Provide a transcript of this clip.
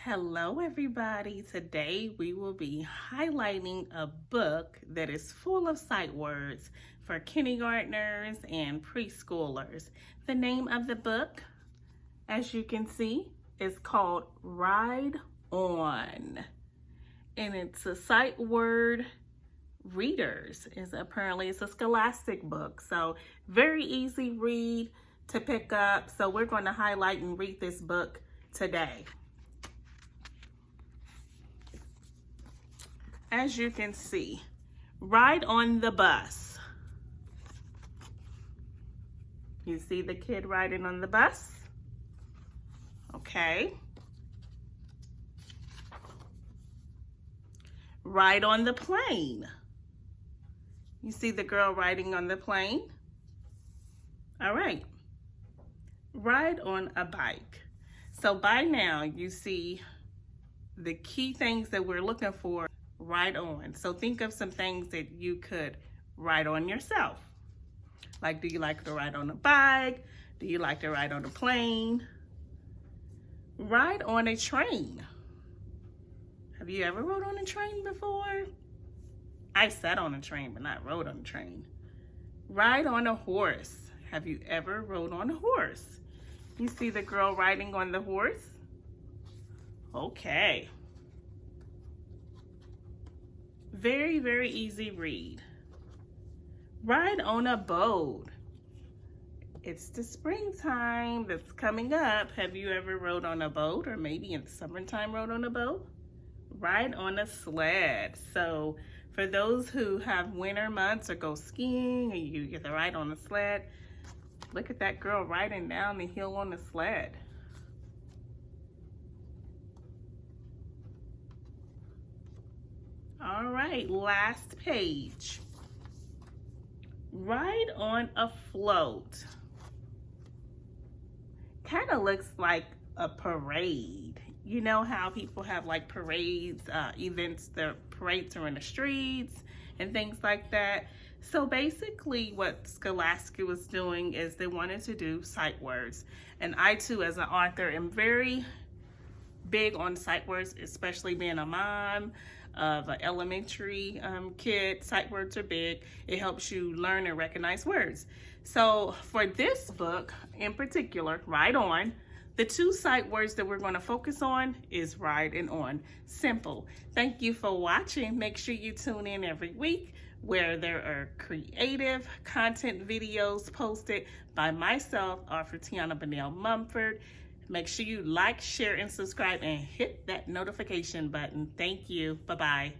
Hello everybody. Today we will be highlighting a book that is full of sight words for kindergartners and preschoolers. The name of the book, as you can see, is called Ride On. And it's a sight word readers. Apparently it's a scholastic book. So very easy read to pick up. So we're going to highlight and read this book today. As you can see, ride on the bus. You see the kid riding on the bus? Okay. Ride on the plane. You see the girl riding on the plane? All right. Ride on a bike. So by now you see the key things that we're looking for. Ride on. So think of some things that you could ride on yourself. Like, do you like to ride on a bike? Do you like to ride on a plane? Ride on a train. Have you ever rode on a train before? I sat on a train, but not rode on a train. Ride on a horse. Have you ever rode on a horse? You see the girl riding on the horse? Okay. Very, very easy read. Ride on a boat. It's the springtime that's coming up. Have you ever rode on a boat, or maybe in the summertime rode on a boat? Ride on a sled. So for those who have winter months or go skiing and you get to ride on a sled, look at that girl riding down the hill on the sled. All right, last page. Ride on a float. Kind of looks like a parade. You know how people have like parades, events, their parades are in the streets and things like that. So basically what Scholastic was doing is they wanted to do sight words. And I too, as an author, am very big on sight words, especially being a mom of an elementary kid. Sight words are big. It helps you learn and recognize words. So for this book in particular, Ride On, the two sight words that we're going to focus on is ride and on. Simple. Thank you for watching. Make sure you tune in every week where there are creative content videos posted by myself, author Tiana Bonnell Mumford. Make sure you like, share, and subscribe, and hit that notification button. Thank you. Bye-bye.